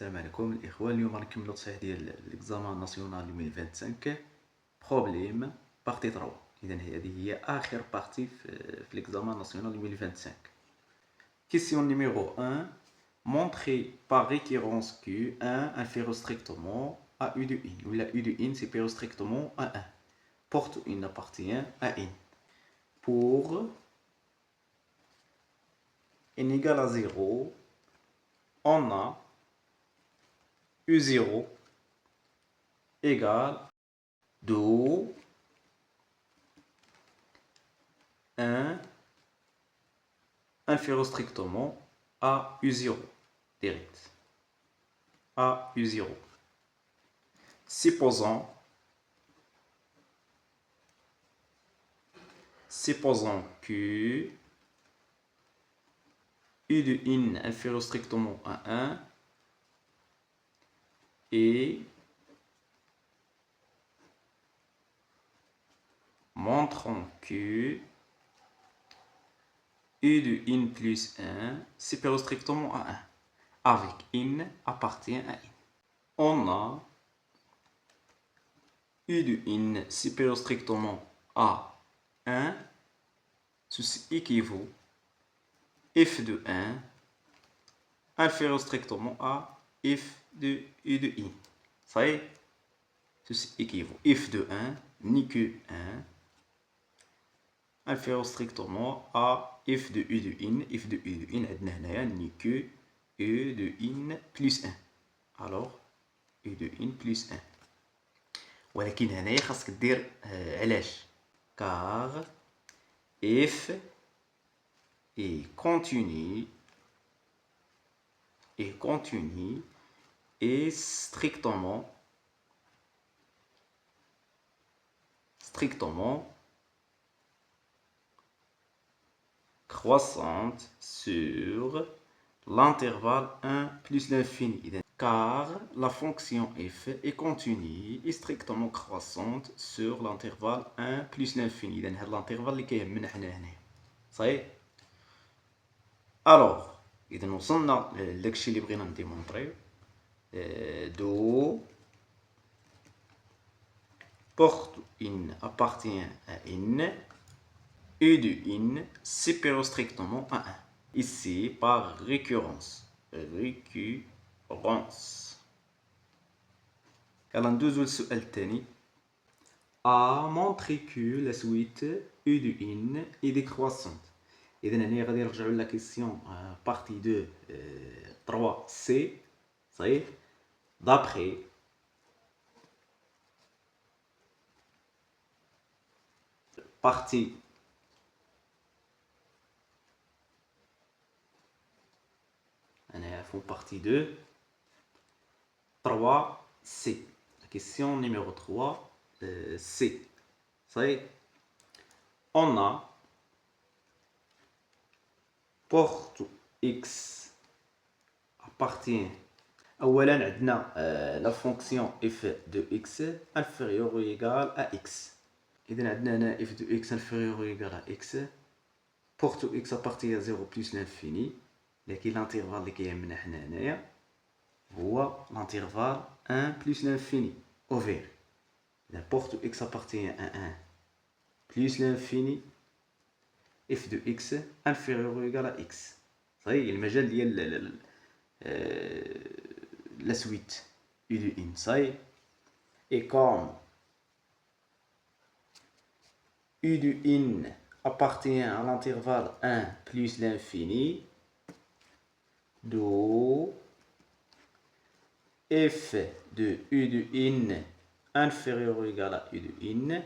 السلام عليكم الاخوان. اليوم غنكملوا التصحيح ديال ليكزامان ناسيونال 2025 بروبليم بارتي 3. اذا هذه هي اخر بارتي في ليكزامان ناسيونال 2025. Question numéro 1. Montrer par récurrence que 1 inférieur strictement à U de in. Où la U de in supérieur strictement à 1. Porte in appartient à in. Pour n égale à 0, on a U0 égale d'où 1 inférieur strictement à U0 direct. À U0. Supposons que U de in inférieur strictement à 1 et montrons que U de in plus 1 supérieur strictement à 1 avec in appartient à in. On a U de in supérieur strictement à 1, ceci équivaut f de 1 inférieur strictement à f de U de in. Ça y est, ceci équivaut f de 1 n'est que 1 inférieur strictement à f de U de in. f de U de in n'est que U de in plus 1. alors U de in plus 1. ولكن هنايا خاصك دير علاش car f est continu et strictement croissante sur l'intervalle 1 plus l'infini. Car la fonction f est continue et strictement croissante sur l'intervalle 1 plus l'infini. إذا هذا الانترفال اللي كيهمنا حنا هنايا. صحيح؟ الوغ إذا وصلنا لداكشي اللي بغينا نديمونطريو. دو porte in appartient à in et de in supérieur strictement à 1. Ici par récurrence. يلا ندوزو للسؤال الثاني. A montré que la suite U de in est décroissante. إذا هنا غادي نرجعو لا كيسيون بارتي 2 3 سي. صحيح. d'après partie هنايا فون partie 2 3 سي. La question numéro 3 C. صحيح. On a porte x appartient. اولا عندنا لا فونكسيون f de x inférieur ou égal à x. اذا عندنا هنا f de x inférieur ou égal à x. porte x appartient à 0 plus l'infini. لكن الانترفال اللي كيهمنا حنا هنايا هو الانترفال 1 plus l'infini ouvert. إذا porte x appartient à 1 plus l'infini f de x inférieur ou égal à x. صحيح المجال ديال la suite U de in. صحيح. et comme U de in appartient à l'intervalle 1 plus l'infini, d'où f de U de in inférieur ou égal à U de in,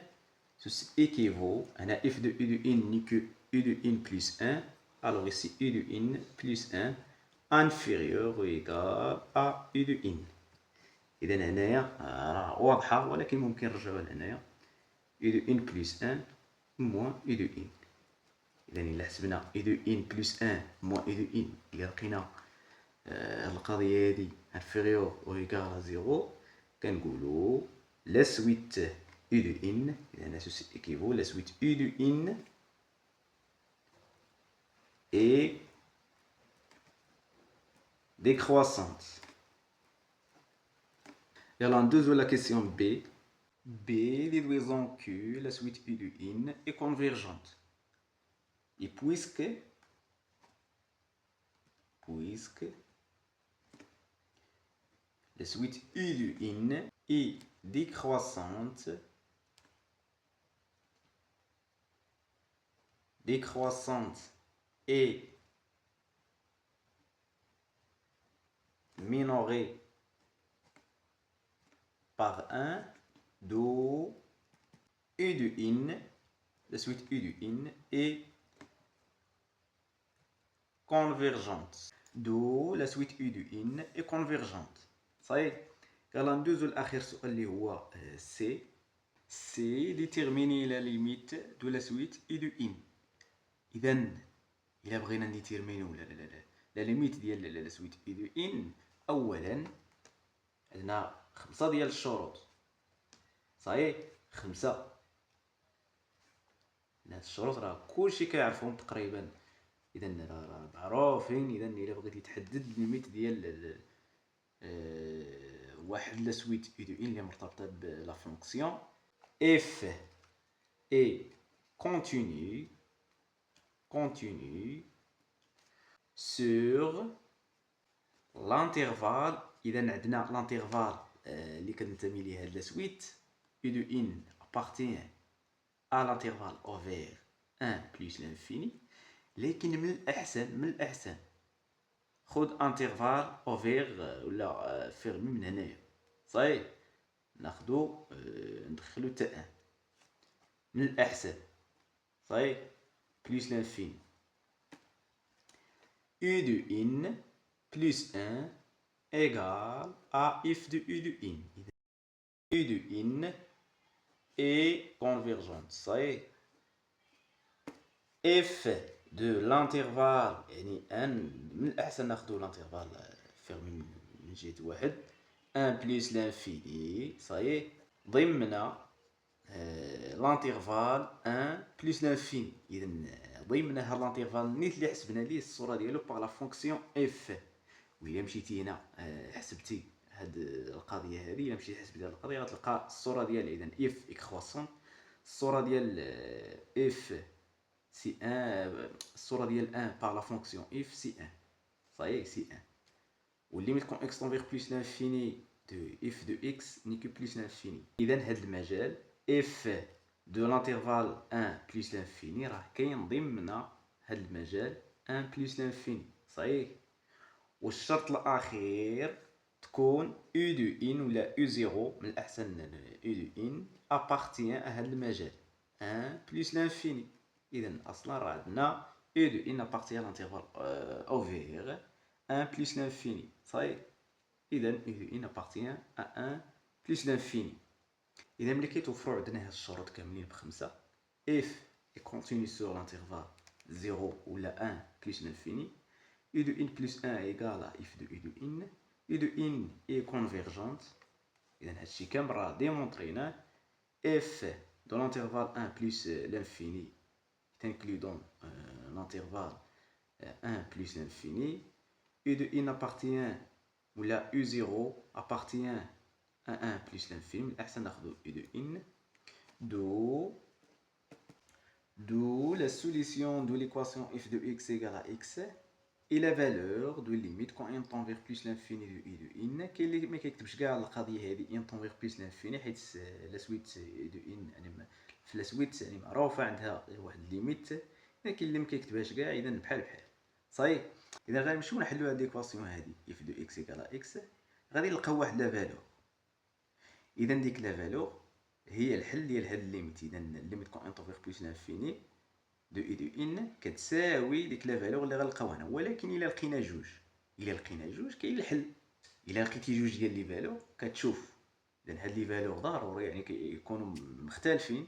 ceci équivaut à f de U de in n'est que U de in plus 1, alors ici U de in plus 1 inférieur ou égal à U de in. إذا هنايا راه واضحة ولكن ممكن نرجعوها لهنايا. U de in plus 1 moins U de in. إذا إلا حسبنا U de in plus 1 moins U de in إلا لقينا القضية هادي inférieur ou égal à 0 كنقولو la suite U de in. إذا ceci équivaut la suite U de in est décroissante. يلا ندوزو la question B. B déduisant que la suite U de in est convergente. Et puisque la suite U de in est décroissante et minorée par 1, d'où U de in, la suite U de in est convergente. d'où la suite U de in est convergente. صحيح. يلا ندوزو لآخر سؤال اللي هو C. C déterminer la limite de la suite U de in. إذا إلا بغينا نديتيرمينيو لا ليميت ديال لا سويت U de in، أولا عندنا 5 ديال الشروط. صحيح 5. هاد الشروط راه كلشي كيعرفهم تقريبا، اذا راه معروفين. اذا الا بغيتي تحدد ليميت ديال واحد لا سويت U de in اللي مرتبطه بلا فونكسيون f est continue sur l'intervalle. اذا عندنا l'intervalle اللي كنتمي ليه هاد لا سويت U de in appartient à l'intervalle ouvert 1 plus l'infini. لكن من الأحسن خذ انترفال اوفير ولا فيرمي من هنايا. صحيح ناخدو ندخلو تا 1 من الأحسن. صحيح بلس لانفيني U de in plus 1 égale à f de U de in. U de in est convergente. صحيح f de l'intervalle يعني ان من الاحسن ناخذ الانترفال فيرمي من جهه واحد 1 بلس لانفيني. صحيح ضمن الانترفال 1 بلس لانفيني. اذا ضمن هذا الانترفال نيت اللي حسبنا ليه الصوره ديالو باغ لا فونكسيون اف. وإلا مشيتي هنا حسبتي هاد القضيه هذه، الا مشيتي حسبتي هاد القضيه غتلقى الصوره ديال اذا اف اكرواسون، الصوره ديال اف سي 1، الصوره ديال 1 باغ لا فونكسيون اف سي 1. صحيح سي 1 والليميت كون اكس تنفيغ بلس لانفيني دو اف دو اكس نيكو بلس لانفيني. اذا هذا المجال اف دو لانترفال 1 بلس لانفيني راه كاين ضمن هذا المجال 1 بلس لانفيني. صحيح. والشرط الاخير تكون او دو ان ولا او زيرو من الاحسن او دو ان ابارتيان ا هذا المجال 1 بلس لانفيني. اذا اصلا راه عندنا او دو ان ابارتيان لانترفال اوفير 1 بلس لانفيني. صحيح. اذا او دو ان ابارتيان ا 1 بلس لانفيني. اذا ملي كيتوفروا عندنا هاد الشروط كاملين بخمسه اف اي كونتيني سور لانترفال 0 ولا 1 بلس لانفيني. U de in plus 1 égale à f de U de in. U de in est convergente. إذا هادشي كامل راه ديمونطريناه. f dans l'intervalle 1 plus l'infini incluant l'intervalle 1 plus l'infini. U de in appartient ou la U0 appartient à 1 plus l'infini. من الأحسن ناخذ U de in. D'où la solution de l'équation f de x égale à x et la valeur de limite quand n tend vers plus l'infini de I de in. كاين اللي ما كيكتبش كاع القضيه هذه n tend vers plus l'infini حيت لا سويت دو ان يعني في لا سويت يعني معروفه عندها واحد الليميت، لكن اللي ما كيكتبهاش كاع اذا بحال بحال. صحيح. اذا غنمشيو نحلوا هاد ليكواسيون هادي اف دو اكس ايكال اكس غادي نلقاو واحد لا فالور. اذا ديك لا فالور هي الحل ديال هاد الليميت. اذا الليميت كون n tend vers plus l'infini دو اي دو ان كتساوي ديك لا فالور اللي غنلقاو هنا. ولكن الا لقينا جوج كاين الحل. الا لقيتي جوج ديال لي فالور كتشوف لان هاد لي فالور ضروري يعني كيكونوا مختلفين،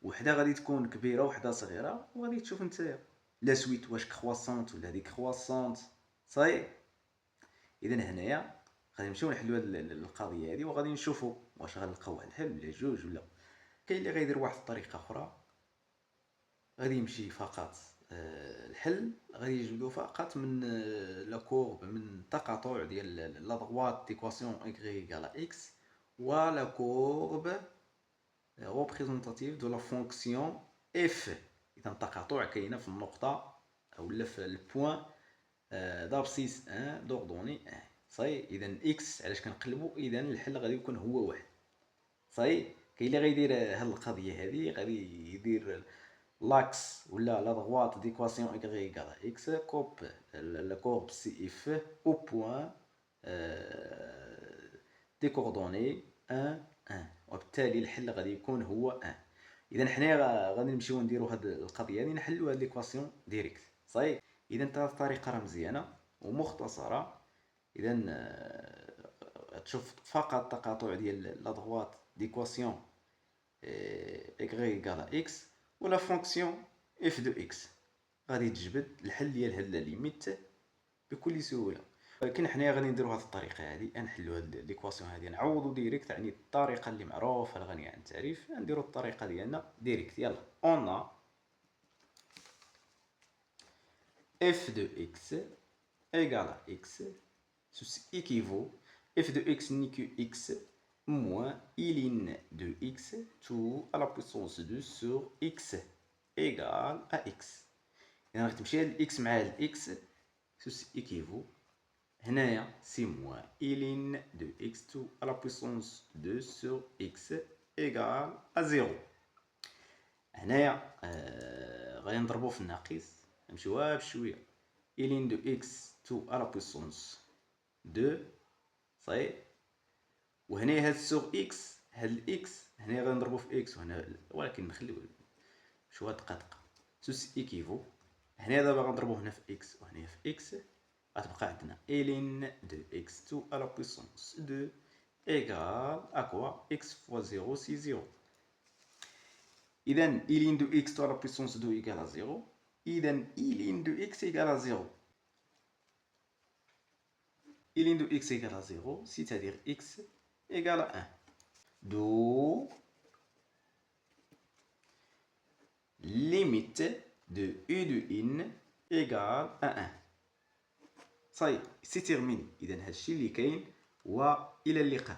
وحده غادي تكون كبيره وحده صغيره، وغادي تشوف نتايا لا سويت واش كرواسونت ولا ديكرواسونت. صحيح. اذا هنايا غادي نمشيو نحلوا هاد القضيه هادي وغادي نشوفوا واش غنلقاو واحد الحل ولا جوج ولا. كاين اللي غيدير واحد الطريقه اخرى، غادي يمشي فقط الحل غادي يجبدو فقط من لا كورب من التقاطع ديال لا دروات ديكواسيون y على x و la courbe représentative de la fonction f. إذا التقاطع كاينة في النقطة أولا في البوان d'abscisse 1 d'ordonnée 1. صاي إذا إكس علاش كنقلبو، إذا الحل غادي يكون هو واحد. صاي كاين اللي غيدير هاد القضية هادي، غادي يدير لاكس ولا لا droite d'équation y égale à x coupe la courbe CF au point des coordonnées 1 1، وبالتالي الحل غادي يكون هو 1. اذا حنا غادي نمشيو نديرو هاد القضيه هادي، نحلو هاد ليكواسيون ديريكت. صحيح. اذا هاد الطريقه راه مزيانه ومختصره. اذا تشوف فقط التقاطع ديال لا droite d'équation y égale à x ولا فونكسيون اف دو اكس، غادي تجبد الحل ديال هاد ليميت بكل سهوله. ولكن حنايا غادي نديرو هاد الطريقه هادي، نحلو هاد ليكواسيون هادي نعوضو ديريكت، يعني الطريقه اللي معروفه الغنيه عن التعريف، نديرو الطريقه ديالنا ديريكت. يلا اون f de x égale à x, ceci équivaut f de x n'est que x moins ln de x tout à la puissance 2 sur x égale à x. إذا غتمشي هاد x مع هاد x، ceci équivaut هنايا سي موان ln de x2 à la puissance 2 sur x égale à 0. هنايا غادي نضربو في الناقص، نمشيوها بشويه. ln de x2 à la puissance 2 صحيح. وهنايا هاد سور x، هاد الاكس هنايا غادي نضربو في x وهنا، ولكن نخليو شويه دقيقه. سوسي ايكيفو هنايا دابا غنضربو هنا في x وهنايا في x، غتبقى عندنا ln de x2 à la puissance 2 égale à quoi x fois 0 c'est 0. إذا ln de x2 à la puissance 2 égale à 0. إذا ln de x égale à 0. ln de x égale à 0, c'est-à-dire x égale à 1. D'où limite de u de in égale à 1. صاي سي تيرميني. اذا هادشي اللي كاين، والى اللقاء.